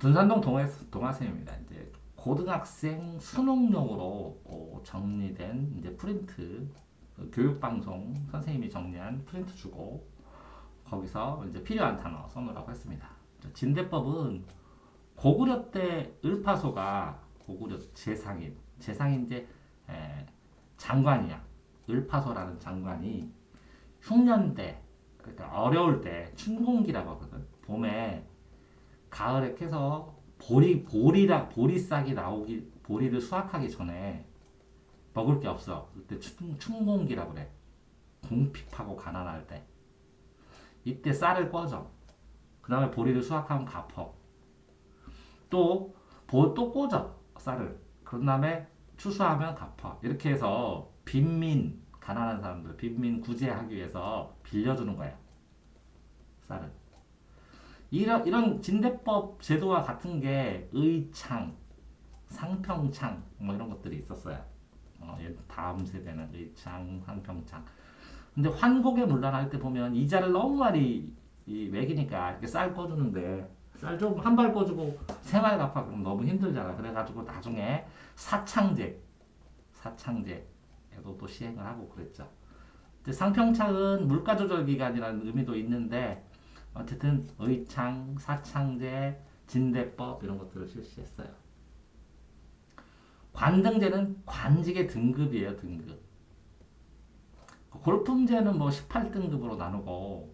둔산동 동화쌤입니다. 이제 고등학생 수능용으로 정리된 이제 프린트 교육방송 선생님이 정리한 프린트 주고 거기서 이제 필요한 단어 써놓으라고 했습니다. 진대법은 고구려 때 을파소가 고구려 재상이 이제 장관이야. 을파소라는 장관이 흉년 때 그러니까 어려울 때 춘공기라고 하거든. 봄에 가을에 캐서 보리싹이 나오기 보리를 수확하기 전에 먹을 게 없어. 그때 춘공기라고 그래. 궁핍하고 가난할 때. 이때 쌀을 꿔줘. 그 다음에 보리를 수확하면 갚어. 또 꽂아 쌀을. 그런 다음에 추수하면 갚아. 이렇게 해서 가난한 사람들 빈민 구제하기 위해서 빌려주는 거야. 쌀을. 이런 진대법 제도와 같은 게 의창, 상평창 뭐 이런 것들이 있었어요. 다음 세대는 의창, 상평창. 근데 환곡에 문란할 때 보면 이자를 너무 많이 매기니까 이렇게 쌀 꺼주는데 쌀 좀 한 발 꺼주고 세 발 갚아 그럼 너무 힘들잖아. 그래가지고 나중에 사창제에도 또 시행을 하고 그랬죠. 근데 상평창은 물가 조절 기간이라는 의미도 있는데 어쨌든 의창, 사창제, 진대법 이런 것들을 실시했어요. 관등제는 관직의 등급이에요, 등급. 골품제는 뭐 18등급으로 나누고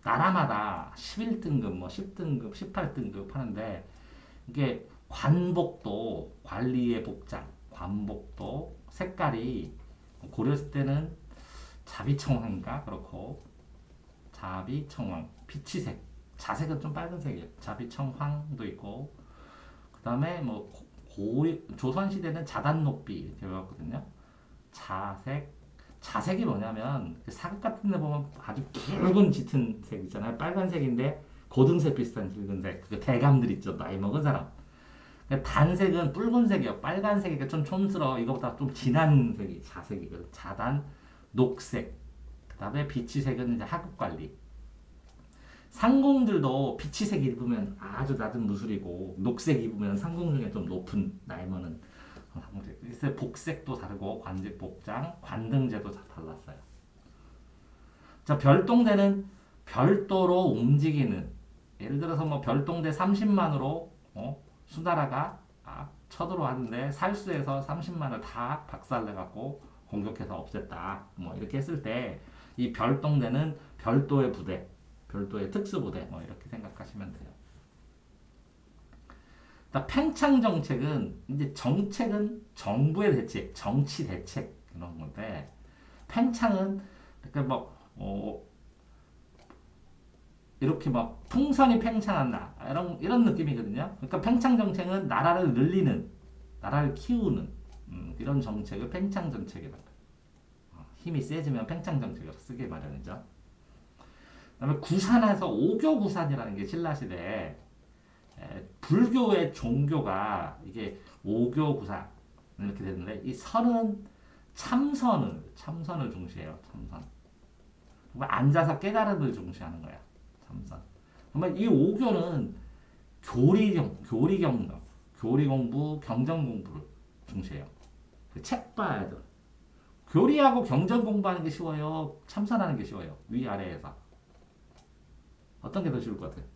나라마다 11등급, 뭐 10등급, 18등급 하는데 이게 관복도 관리의 복장, 관복도 색깔이 고렸을 때는 자비청황인가 그렇고 자비청황 피치색 자색은 좀 빨간색이에요. 자비청황도 있고 그 다음에 뭐 조선시대는 자단높이 이렇게 외웠거든요. 자색이 뭐냐면 사극 같은 데 보면 아주 붉은 짙은 색 있잖아요. 빨간색인데 고등색 비슷한 붉은색 그 대감들 있죠. 나이 먹은 사람. 단색은 붉은색이요. 빨간색이니까 좀 촌스러워. 이거보다 좀 진한 색이 자색이거든. 자단, 녹색. 그 다음에 비치색은 이제 하급관리. 상공들도 비치색 입으면 아주 낮은 무술이고 녹색 입으면 상공 중에 좀 높은 나이 많은 상공색. 그래서 복색도 다르고 관직 복장, 관등제도 다 달랐어요. 자, 별동대는 별도로 움직이는 예를 들어서 뭐 별동대 30만으로 수나라가 쳐들어왔는데 살수에서 30만을 다 박살내갖고 공격해서 없앴다. 뭐 이렇게 했을 때 이 별동대는 별도의 부대, 별도의 특수부대 뭐 이렇게 생각하시면 돼요. 팽창 정책은 이제 정책은 정부의 대책, 정치 대책 이런 건데 팽창은 그러니까 이렇게 막 풍선이 팽창한다 이런 느낌이거든요. 그러니까 팽창 정책은 나라를 늘리는, 나라를 키우는 이런 정책을 팽창 정책이라고. 힘이 세지면 팽창 정책을 쓰게 마련이죠. 그다음에 구산에서 오교구산이라는 게 신라시대에 불교의 종교가 이게 오교구산 이렇게 됐는데 이 선은 참선을 중시해요. 참선. 앉아서 깨달음을 중시하는 거야. 참선. 그러면 이 오교는 교리 공부, 경전 공부를 중시해요. 책 봐야 돼. 교리하고 경전 공부하는 게 쉬워요. 참선하는 게 쉬워요. 위아래에서. 어떤 게 더 쉬울 것 같아요?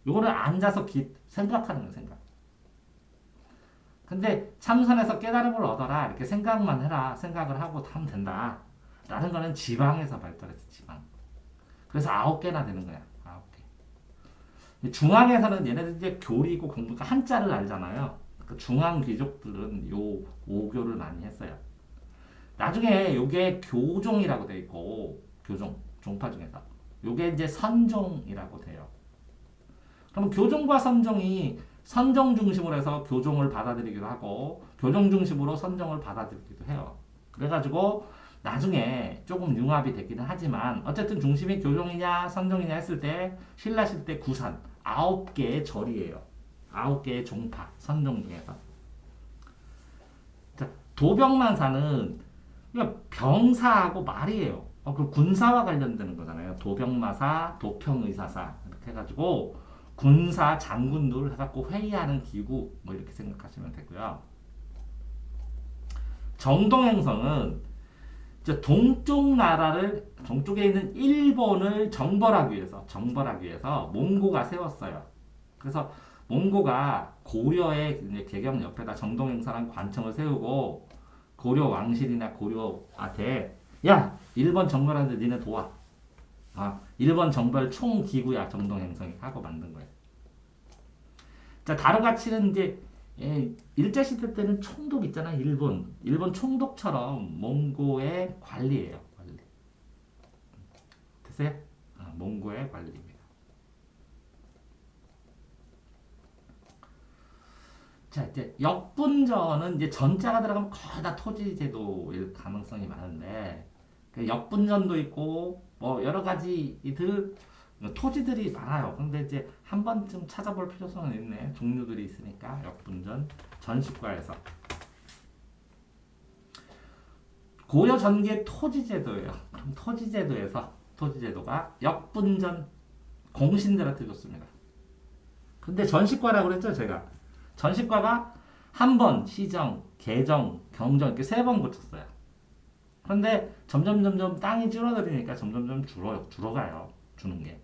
요거는 앉아서 생각하는 거예요, 생각. 근데 참선해서 깨달음을 얻어라. 이렇게 생각만 해라. 생각을 하고 하면 된다. 라는 거는 지방에서 발달했어, 지방. 그래서 9개나 되는 거야. 9개. 중앙에서는 얘네들 이제 교리고 공부가 한자를 알잖아요. 그 중앙 귀족들은 요 5교를 많이 했어요. 나중에 요게 교종이라고 돼 있고, 종파 중에서. 요게 이제 선종이라고 돼요. 그럼 교종과 선종이 선종 중심으로 해서 교종을 받아들이기도 하고, 교종 중심으로 선종을 받아들이기도 해요. 그래가지고, 나중에 조금 융합이 되기는 하지만 어쨌든 중심이 교종이냐 선종이냐 했을 때 신라시대 구산 9개의 절이에요. 9개의 종파 선종 중에서. 자, 도병만사는 병사하고 말이에요. 그 군사와 관련되는 거잖아요. 도병마사, 도평의사사 이렇게 해가지고 군사 장군들 해갖고 회의하는 기구 뭐 이렇게 생각하시면 되고요. 정동행성은 이제 동쪽 나라를 동쪽에 있는 일본을 정벌하기 위해서 몽고가 세웠어요. 그래서 몽고가 고려의 이제 개경 옆에다 정동행사랑 관청을 세우고 고려 왕실이나 고려한테 야 일본 정벌하는데 니네 도와. 일본 정벌 총기구야 정동행성이 하고 만든 거예요. 자 다루가치는 이제 일제시대 때는 총독 있잖아 일본 총독처럼 몽고의 관리예요 관리. 됐어요? 몽고의 관리입니다. 자 이제 역분전은 이제 전자가 들어가면 거의 다 토지제도일 가능성이 많은데 그 역분전도 있고 뭐 여러 가지들 토지들이 많아요. 근데 이제 한 번쯤 찾아볼 필요성은 있네. 종류들이 있으니까 역분전 전시과에서 고려 전기의 토지제도예요. 그럼 토지제도가 역분전 공신들한테 줬습니다. 근데 전시과라고 그랬죠 제가. 전시과가 한 번 시정, 개정, 경정 이렇게 세 번 고쳤어요. 그런데 점점 땅이 줄어들으니까 점점 줄어가요. 주는 게.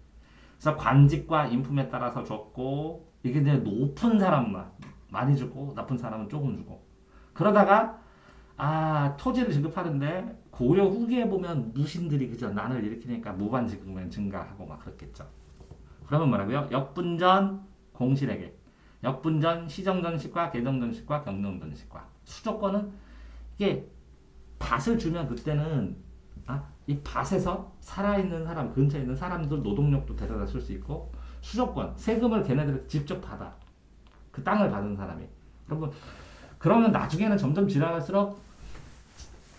그래서 관직과 인품에 따라서 줬고 이게 이제 높은 사람만 많이 주고 나쁜 사람은 조금 주고 그러다가 토지를 지급하는데 고려 후기에 보면 무신들이 그저 난을 일으키니까 무반 지급면 증가하고 막 그렇겠죠. 그러면 뭐라고요? 역분전 공실에게 역분전 시정전식과 개정전식과 경정전식과 수조권은 이게 밭을 주면 그때는 이 밭에서 살아있는 사람 근처에 있는 사람들 노동력도 데려다 쓸 수 있고 수조권 세금을 걔네들 직접 받아 그 땅을 받은 사람이 그러면 나중에는 점점 지나갈수록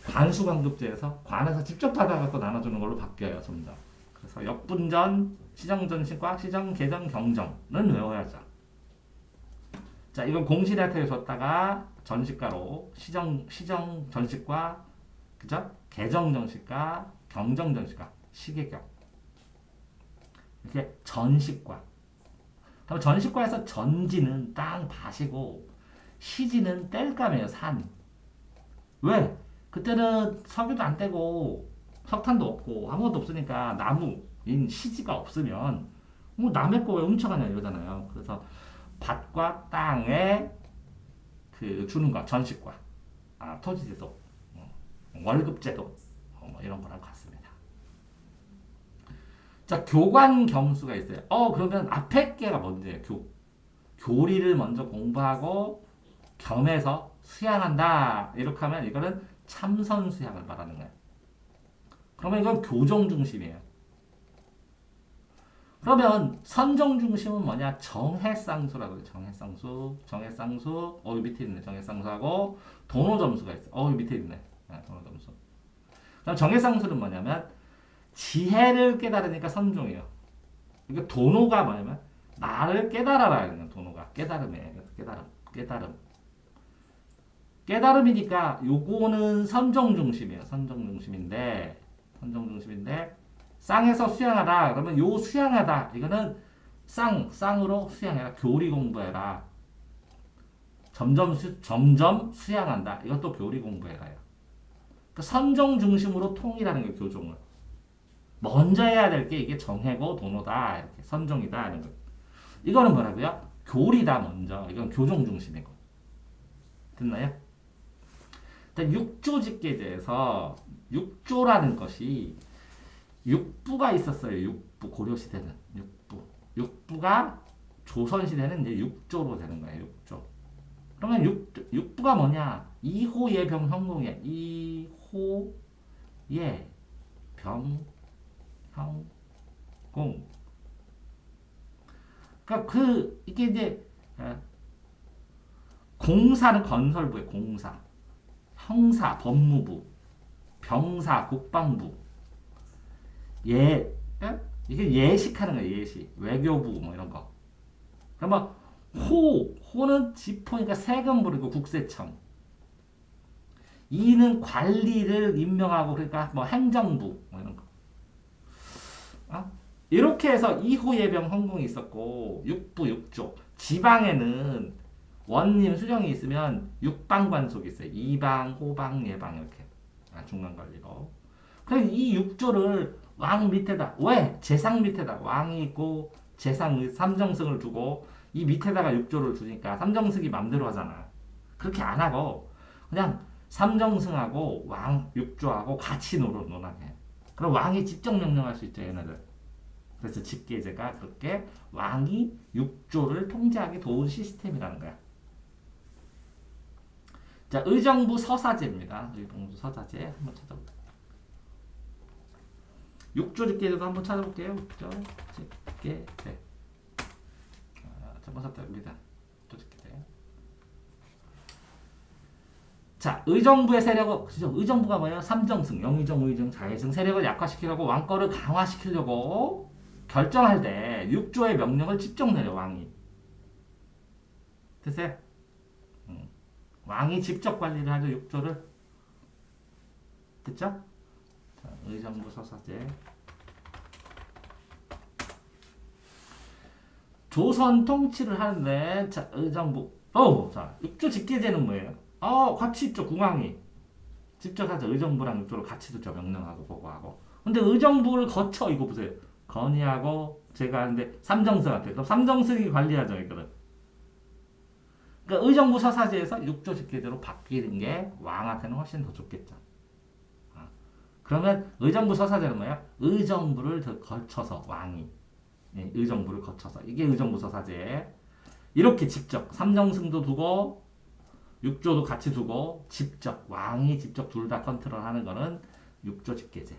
관수관급제에서 관에서 직접 받아갖고 나눠주는 걸로 바뀌어요 점점. 그래서 역분전 시정전식과 시정개정 경정은 외워야죠. 자 이건 공실한테 줬다가 전시가로 시정 전시과 그죠? 개정 전시과 경정 전시과 시계경 이렇게 전시과. 그럼 전시과에서 전지는 땅 밭이고 시지는 땔감이에요 산. 왜? 그때는 석유도 안 떼고 석탄도 없고 아무것도 없으니까 나무인 시지가 없으면 뭐 남의 거 왜 훔쳐가냐 이러잖아요. 그래서 밭과 땅에 그 주는 거 전시과, 토지제도, 월급제도 뭐 이런 거랑 같습니다. 자 교관 경수가 있어요. 그러면 앞에 개가 뭔데요? 교리를 먼저 공부하고 겸해서 수양한다 이렇게 하면 이거는 참선 수양을 말하는 거예요. 그러면 이건 교정 중심이에요. 그러면 선정 중심은 뭐냐? 정해쌍수라고 해요. 정해쌍수. 여기 밑에 있네. 정해쌍수하고 도노점수가 있어. 여기 밑에 있네. 도노점수. 그럼 정해쌍수는 뭐냐면 지혜를 깨달으니까 선종이에요. 이거 도노가 뭐냐면 나를 깨달아라. 이런 도노가 깨달음이에요. 깨달음이니까 요거는 선정 중심이에요. 선정 중심인데 쌍에서 수양하다. 그러면 요 수양하다. 이거는 쌍으로 수양해라. 교리 공부해라. 점점 수양한다. 이것도 교리 공부해라요. 그러니까 선정 중심으로 통일하는 게 교종을. 먼저 해야 될 게 이게 정해고 도노다. 이렇게 선종이다. 이런 거. 이거는 뭐라고요? 교리다 먼저. 이건 교종 중심이고. 됐나요? 일단 육조직계제에서 육조라는 것이 육부가 있었어요. 육부 고려시대는 육부가 조선시대는 이제 육조로 되는 거예요. 육조. 그러면 육부가 뭐냐? 이호예병 형공이야. 이호예병 형공. 그러니까 이게 이제 공사는 건설부에 공사, 형사 법무부, 병사 국방부. 이게 예식하는 거예요. 예식 외교부 뭐 이런 거. 그러면 호는 지포니까 세금 부르고 국세청. 이는 관리를 임명하고 그러니까 뭐 행정부 뭐 이런 거. 이렇게 해서 이후 예병 헌공이 있었고 육부 육조 지방에는 원님 수령이 있으면 육방관속이 있어요. 이방, 호방, 예방 이렇게 중간관리로. 그래서 이 육조를 왕 밑에다 왜 재상 밑에다 왕이 있고 재상 삼정승을 두고 이 밑에다가 육조를 두니까 삼정승이 맘대로 하잖아. 그렇게 안 하고 그냥 삼정승하고 왕 육조하고 같이 논하게. 그럼 왕이 직접 명령할 수 있죠 얘네들. 그래서 직계제가 그렇게 왕이 육조를 통제하기 도운 시스템이라는 거야. 자, 의정부 서사제입니다. 의정부 서사제 한번 찾아볼게요. 육조 직계제도 한번 찾아볼게요. 육조 직계제. 한번 찾아봅니다. 육조 직계제. 자, 의정부의 세력은 그죠? 의정부가 뭐예요? 삼정승, 영의정, 의정, 자의승 세력을 약화시키려고 왕권을 강화시키려고 결정할 때 육조의 명령을 직접 내려 왕이. 됐어요? 왕이 직접 관리를 하죠 육조를. 됐죠? 자, 의정부 서사제. 조선 통치를 하는데 자 의정부. 자 육조 직계제는 뭐예요? 같이 있죠 궁왕이. 직접 하죠 의정부랑 육조를 같이 두죠 명령하고 보고하고. 근데 의정부를 거쳐 이거 보세요. 건의하고 제가 하는데 삼정승한테. 그럼 삼정승이 관리하죠 이거를. 그러니까 의정부 서사제에서 육조 직계제로 바뀌는 게 왕한테는 훨씬 더 좋겠죠. 그러면 의정부 서사제는 뭐예요? 의정부를 더 거쳐서 왕이 의정부를 거쳐서 이게 의정부 서사제. 이렇게 직접 삼정승도 두고 육조도 같이 두고 직접 왕이 직접 둘 다 컨트롤하는 거는 육조 직계제.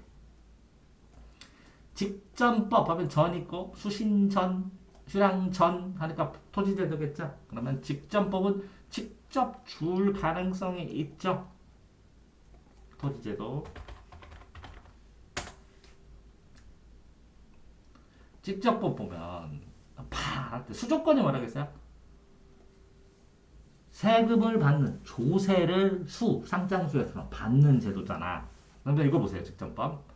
직전법 하면 전 있고 수신전 휴량전 하니까 토지제 되겠죠. 그러면 직전법은 직접 줄 가능성이 있죠. 토지제도. 직접법 보면 수조건이 뭐라겠어요? 세금을 받는 조세를 상장수에서 받는 제도잖아. 그런데 이거 보세요. 직전법.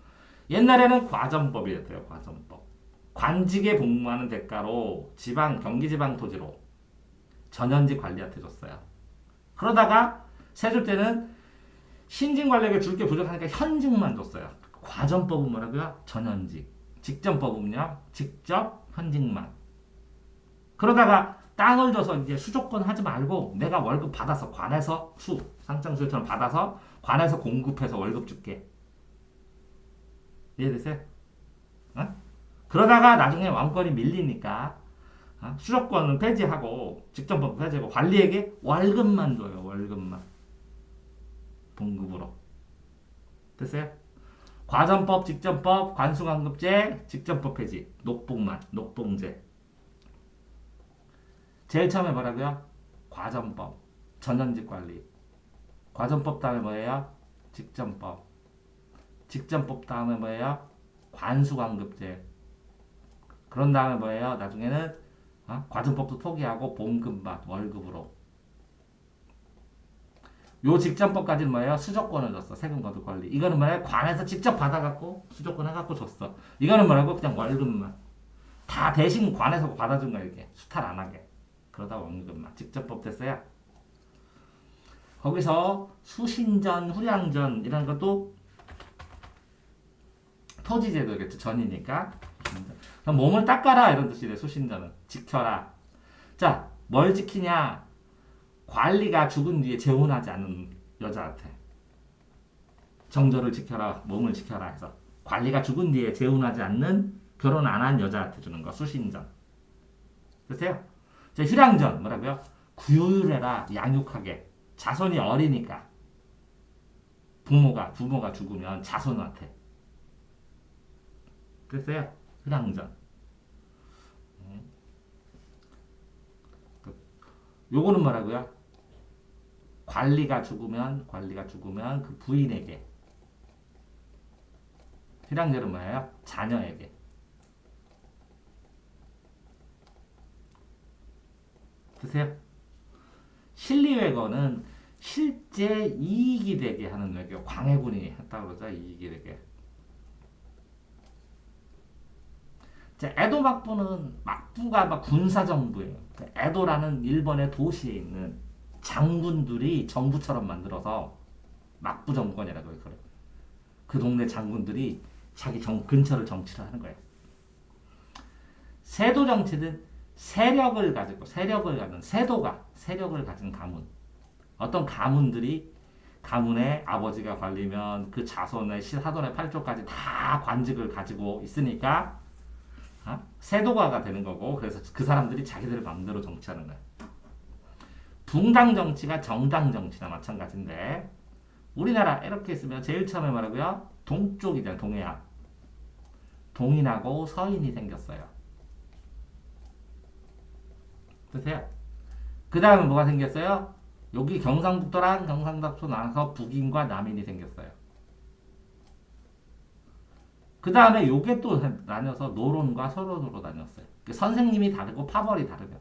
옛날에는 과전법이었대요. 과전법. 관직에 복무하는 대가로 경기지방 토지로 전현직 관리한테 줬어요. 그러다가 세줄 때는 신진 관리에게 줄 게 부족하니까 현직만 줬어요. 과전법은 뭐라고요? 전현직. 직전법은요? 직접 현직만. 그러다가 땅을 줘서 이제 수조권 하지 말고 내가 월급 받아서 관에서 상장수요처럼 받아서 관에서 공급해서 월급 줄게. 이해되세요? 그러다가 나중에 왕권이 밀리니까 수조권은 폐지하고 직전법 폐지하고 관리에게 월급만 줘요. 월급만. 봉급으로. 됐어요? 과전법, 직전법, 관수관급제, 직전법 폐지, 녹봉만, 녹봉제. 제일 처음에 뭐라고요? 과전법, 전현직 관리. 과전법 다음에 뭐예요? 직전법. 직전법 다음에 뭐예요? 관수관급제. 그런 다음에 뭐예요? 나중에는 과전법도 포기하고 봉급만 월급으로. 요 직전법까지는 뭐예요? 수조권을 줬어. 세금 거두 권리. 이거는 뭐예요? 관에서 직접 받아갖고 수조권 해갖고 줬어. 이거는 뭐라고? 그냥 월급만. 다 대신 관에서 받아준 거야 이게. 수탈 안 하게. 그러다 월급만. 직전법 됐어요. 거기서 수신전, 후량전 이런 것도 토지제도겠죠. 전이니까. 그럼 몸을 닦아라 이런 뜻이래. 수신전은. 지켜라. 자, 뭘 지키냐? 관리가 죽은 뒤에 재혼하지 않은 여자한테 정절을 지켜라, 몸을 지켜라 해서 관리가 죽은 뒤에 재혼하지 않는 결혼 안 한 여자한테 주는 거 수신전. 됐어요? 자, 휴량전 뭐라고요? 구휼해라, 양육하게. 자손이 어리니까 부모가 죽으면 자손한테. 됐어요? 휴량전. 요거는 뭐라고요? 관리가 죽으면 그 부인에게. 휴량절은 뭐예요? 자녀에게. 드세요? 실리외거는 실제 이익이 되게 하는 외교. 광해군이 했다고 그러죠. 이익이 되게. 이제 에도 막부는 막부가 막 군사정부예요. 에도라는 일본의 도시에 있는 장군들이 정부처럼 만들어서 막부 정권이라고 해요. 그 동네 장군들이 자기 근처를 정치를 하는 거예요. 세도 정치는 세력을 가진 세력을 가진 가문. 어떤 가문들이 가문의 아버지가 관리면 그 자손의 사돈의 팔족까지 다 관직을 가지고 있으니까 세도가가 되는 거고, 그래서 그 사람들이 자기들 마음대로 정치하는 거예요. 붕당 정치가 정당 정치나 마찬가지인데, 우리나라 이렇게 있으면 제일 처음에 말하고요, 동쪽이잖아요. 동해안. 동인하고 서인이 생겼어요. 보세요. 그 다음에 뭐가 생겼어요? 여기 경상북도랑 경상북도 나눠서 북인과 남인이 생겼어요. 그 다음에 요게 또 나뉘어서 노론과 서론으로 나뉘었어요. 선생님이 다르고 파벌이 다르면.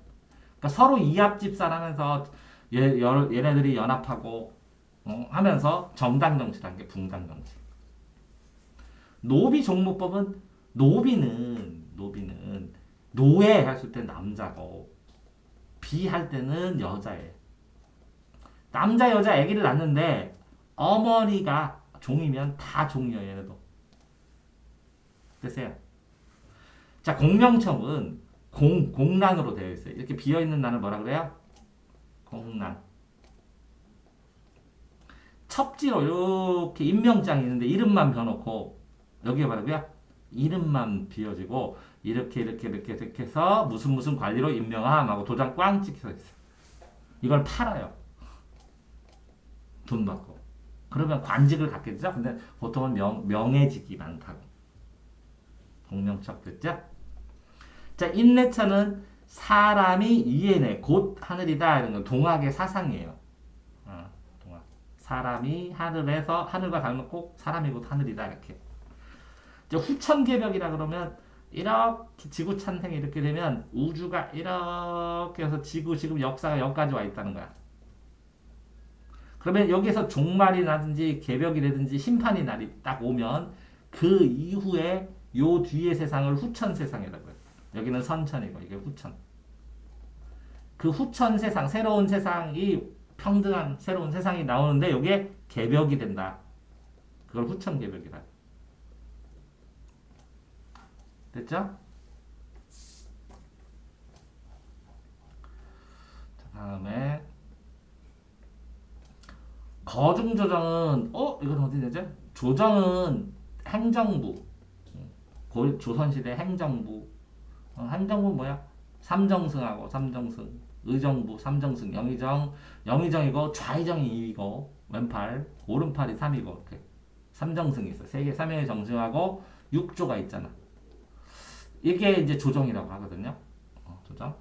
그러니까 서로 이합집산하면서 얘네들이 연합하고 하면서 정당 정치라는 게 붕당 정치. 노비 종목법은 노비는 노예 했을 때 남자고 비 할 때는 여자예요. 남자 여자 아기를 낳는데 어머니가 종이면 다 종이에요. 얘네도. 됐어요. 자, 공명청은 공란으로 되어 있어요. 이렇게 비어있는 난을 뭐라 그래요? 공란. 첩지로 이렇게 임명장이 있는데 이름만 벼놓고 여기에 뭐라고요? 이름만 비어지고 이렇게 해서 무슨 관리로 임명함 하고 도장 꽝 찍혀 있어요. 이걸 팔아요. 돈 받고. 그러면 관직을 갖겠죠? 근데 보통은 명예직이 많다고. 공명척 됐죠? 자, 인내처는 사람이 이해네 곧 하늘이다 이런 건 동학의 사상이에요. 동학. 사람이 하늘과 닮고 사람이 곧 하늘이다 이렇게. 이제 후천개벽이라 그러면 이렇게 지구 탄생이 이렇게 되면 우주가 이렇게 해서 지금 역사가 여기까지 와 있다는 거야. 그러면 여기서 종말이라든지 개벽이라든지 심판의 날이 딱 오면 그 이후에 요 뒤의 세상을 후천 세상이라고 해요. 여기는 선천이고 이게 후천. 그 후천 세상, 새로운 세상이 평등한 새로운 세상이 나오는데 이게 개벽이 된다. 그걸 후천 개벽이라. 됐죠? 자, 다음에 거중조정은 이건 어디 되죠? 조정은 행정부. 조선시대 행정부. 행정부 뭐야? 삼정승하고 삼정승. 의정부, 삼정승, 영의정이고 좌의정이 2이고 왼팔, 오른팔이 3이고 이렇게 삼정승이 있어. 세계 3명의 정승하고 6조가 있잖아. 이게 이제 조정이라고 하거든요. 조정.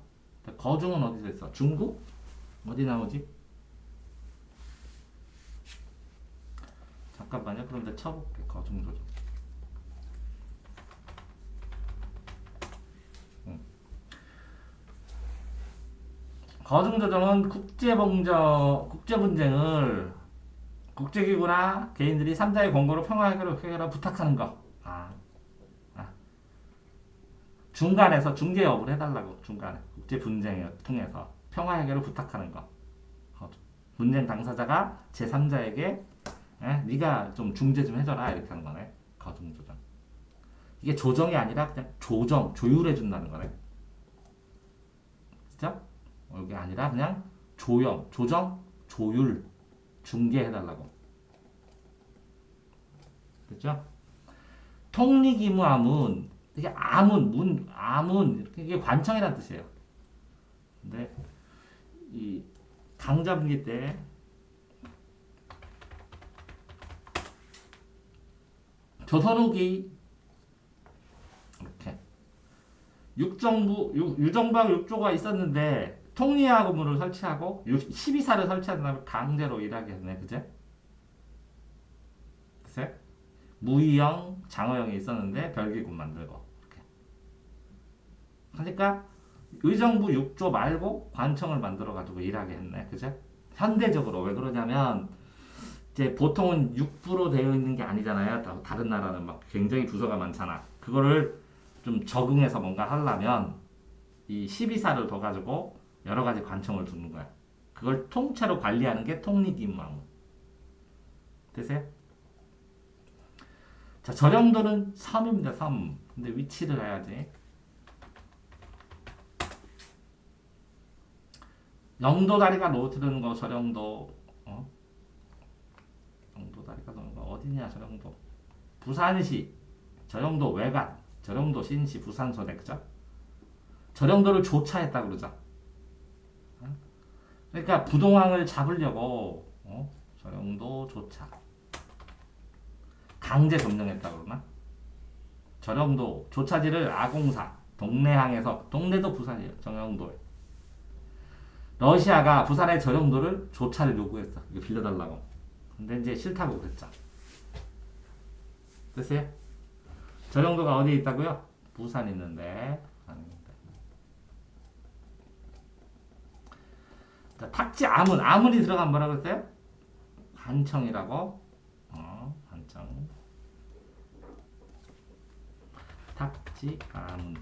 거중은 어디서 있어? 중국? 어디 나오지? 잠깐만요. 그럼 내가 쳐볼게. 거중 조정. 거중 조정은 국제분쟁을 국제기구나 개인들이 3자의 권고로 평화 해결을 부탁하는 거. 중간에서 중재 여부를 해달라고. 중간에 국제 분쟁을 통해서 평화 해결을 부탁하는 거. 분쟁 당사자가 제3자에게 네가 좀 중재 좀 해줘라 이렇게 하는 거네. 거중 조정. 이게 조정이 아니라 그냥 조율해 준다는 거네. 진짜? 이게 아니라 그냥 조정, 조율, 중개해달라고. 됐죠? 통리기무아문. 이게 아문, 이게 관청이라는 뜻이에요. 근데, 이, 강자분기 때, 조선 후기, 이렇게, 유정부하고 6조가 있었는데, 통리하고문을 설치하고, 12사를 설치한 다음에 강제로 일하게 했네, 그제? 글쎄? 무의영, 장어영이 있었는데, 별기군 만들고. 그러니까 의정부 6조 말고 관청을 만들어가지고 일하게 했네. 그죠? 현대적으로 왜 그러냐면 이제 보통은 6부로 되어 있는 게 아니잖아요. 다른 나라는 막 굉장히 부서가 많잖아. 그거를 좀 적응해서 뭔가 하려면 이 12사를 더 가지고 여러 가지 관청을 두는 거야. 그걸 통째로 관리하는 게 통리기무왕. 되세요? 자, 저령도는 섬입니다. 섬. 근데 위치를 해야지. 영도다리가 노트르는 거 저령도. 영도다리가 노는 거 어디냐 저령도. 부산시 저령도 외관 저령도 신시 부산소대 그죠? 저령도를 조차했다 그러죠. 그러니까 부동항을 잡으려고 저령도 조차 강제 점령했다 그러나? 저령도 조차지를 아공사 동래항에서 동래도 부산이에요. 정영도에 러시아가 부산의 저령도를 조차를 요구했어. 이거 빌려달라고. 근데 이제 싫다고 그랬죠. 됐어요? 저령도가 어디에 있다고요? 부산에 있는데. 자, 탁지 아문. 아문이 들어가면 뭐라 그랬어요? 관청이라고. 관청. 탁지 아문.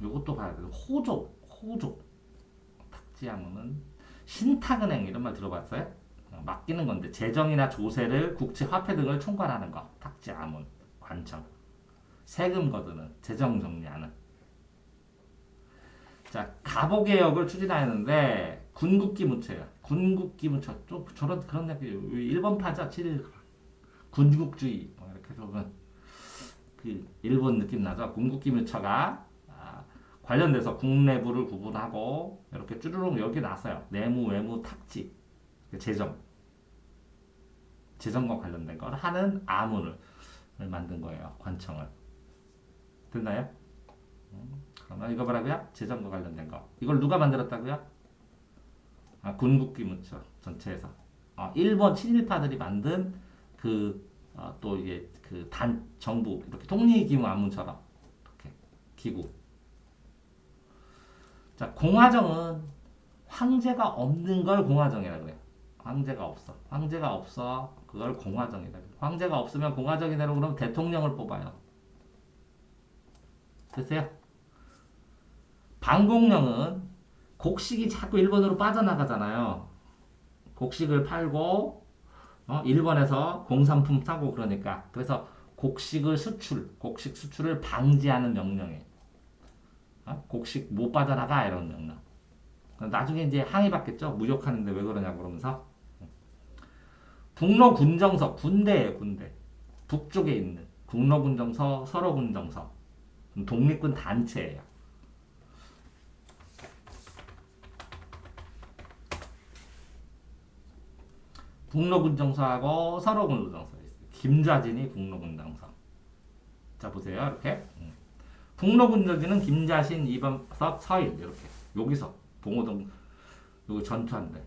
요것도 봐야 돼. 호족. 탁지 아문은 신탁은행 이런 말 들어봤어요? 맡기는 건데 재정이나 조세를 국채 화폐 등을 총괄하는 거. 탁지 아문. 관청. 세금 거두는 재정 정리하는. 자, 가보개혁을 추진하였는데 군국기 문체야. 군국기 문체 좀 저런 그런 느낌. 일본파죠. 7일 군국주의 이렇게 해서 보면 그 일본 느낌 나죠. 군국기 문체가 관련돼서 국내부를 구분하고 이렇게 쭈루룩 여기 나왔어요. 내무, 외무, 탁지, 재정과 관련된 걸 하는 아문을 만든 거예요. 관청을. 됐나요? 그러면 이거 뭐라고요? 재정과 관련된 거. 이걸 누가 만들었다고요? 군국기 문처 전체에서. 일본 친일파들이 만든 또 이게 그 정부 이렇게 통일기무 안문처럼 이렇게 기구. 자, 공화정은 황제가 없는 걸 공화정이라고 그래요. 황제가 없어. 그걸 공화정이라고 그래요. 황제가 없으면 공화정이라고 그러면 대통령을 뽑아요. 됐어요? 방공령은 곡식이 자꾸 일본으로 빠져나가잖아요. 곡식을 팔고 일본에서 공산품 사고 그러니까 그래서 곡식 수출을 방지하는 명령이에요. 곡식 못 빠져나가 이런 명령. 나중에 이제 항의받겠죠. 무역하는데 왜 그러냐고 그러면서. 북로군정서 군대예요. 군대. 북쪽에 있는 북로군정서 서로군정서 독립군 단체예요. 북로군정서하고 서로군정서 있어요. 김좌진이 북로군정서. 자 보세요. 이렇게 북로군정서는 김자신, 이범석, 서일 이렇게 여기서 봉오동 여기 전투한대.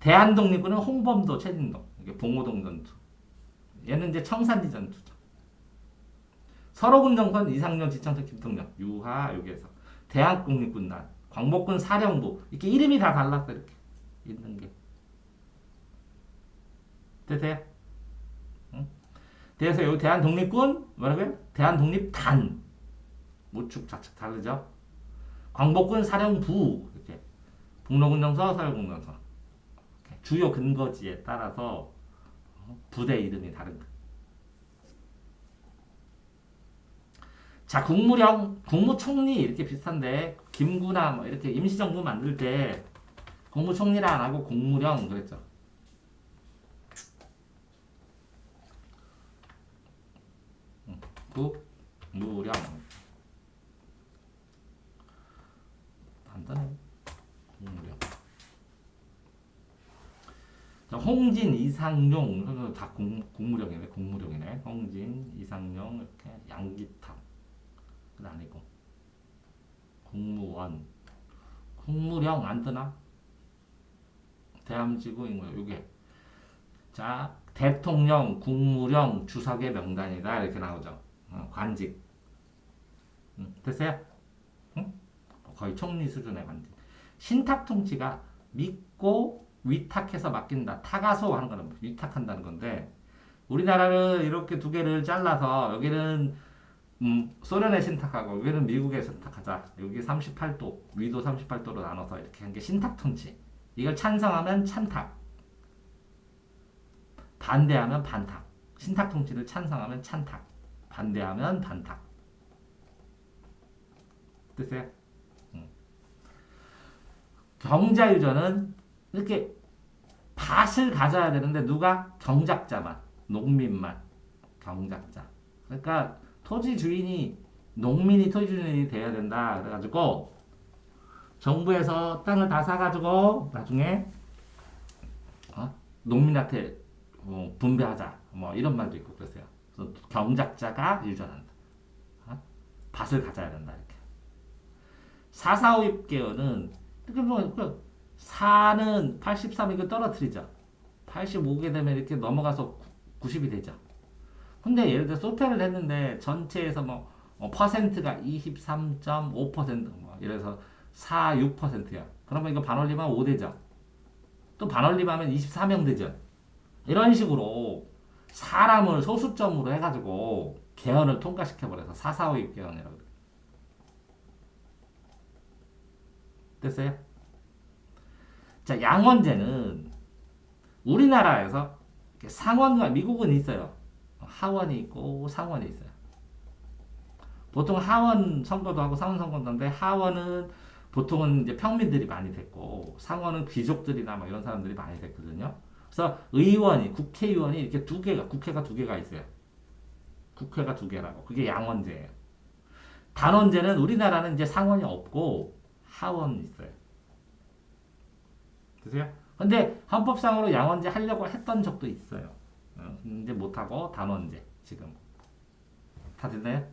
대한독립군은 홍범도, 최진동 이게 봉오동 전투. 얘는 이제 청산리 전투죠. 서로군정서는 이상령, 지청천, 김통령, 유하 여기에서 대한독립군단, 광복군 사령부 이렇게 이름이 다 달랐어 이렇게 있는 게. 되세요? 응? 그래서 여기 대한독립군 뭐라고요? 대한독립단 우측 좌측 다르죠? 광복군 사령부 이렇게 북로군정서 서울군정서 주요 근거지에 따라서 부대 이름이 다른 거. 자 국무령, 국무총리 이렇게 비슷한데 김구나 뭐 이렇게 임시정부 만들 때 국무총리라 안 하고 국무령 그랬죠. 국무령 간단해. 국무령. 자, 홍진, 이상용 다 국무령이네. 국무령이네. 홍진, 이상용 이렇게 양기탑 그건 아니고 국무원, 국무령 안 뜨나? 대함지구인 거예요. 요게 자 대통령, 국무령, 주석의 명단이다 이렇게 나오죠. 관직. 됐어요? 응? 거의 총리 수준의 관직. 신탁 통치가 믿고 위탁해서 맡긴다. 타가소 하는 거는 위탁한다는 건데 우리나라는 이렇게 두 개를 잘라서 여기는 소련의 신탁하고 여기는 미국의 신탁하자. 여기 38도, 위도 38도로 나눠서 이렇게 한 게 신탁 통치. 이걸 찬성하면 찬탁, 반대하면 반탁. 신탁 통치를 찬성하면 찬탁, 반대하면 반탁. 됐어요? 경자유전은 이렇게 밭을 가져야 되는데 누가? 경작자만, 농민만, 경작자. 그러니까 토지 주인이 농민이 토지 주인이 돼야 된다. 그래가지고 정부에서 땅을 다 사가지고 나중에 농민한테 분배하자. 뭐 이런 말도 있고 그랬어요. 그래서 경작자가 유전한다. 밭을 가져야 된다 이렇게. 사사오입계열은 이렇게 뭐 4는 83 이거 떨어뜨리죠. 85게 되면 이렇게 넘어가서 90이 되죠. 근데 예를 들어 소패를 했는데 전체에서 뭐 퍼센트가 23.5%뭐 이래서 4, 6%야. 그러면 이거 반올림하면 5 되죠. 또 반올림하면 24명 되죠. 이런 식으로 사람을 소수점으로 해가지고 계열을 통과시켜버려서 445입 계열이라고 그래요. 됐어요? 자, 양원제는 우리나라에서 상원과 미국은 있어요. 하원이 있고 상원이 있어요. 보통 하원 선거도 하고 상원 선거도 하는데 하원은 보통은 이제 평민들이 많이 됐고 상원은 귀족들이나 뭐 이런 사람들이 많이 됐거든요. 그래서 의원이 국회의원이 이렇게 국회가 두 개가 있어요. 국회가 두 개라고. 그게 양원제예요. 단원제는 우리나라는 이제 상원이 없고 하원이 있어요. 되세요? 근데 헌법상으로 양원제 하려고 했던 적도 있어요. 이제 못하고 단원제 지금 다 됐나요?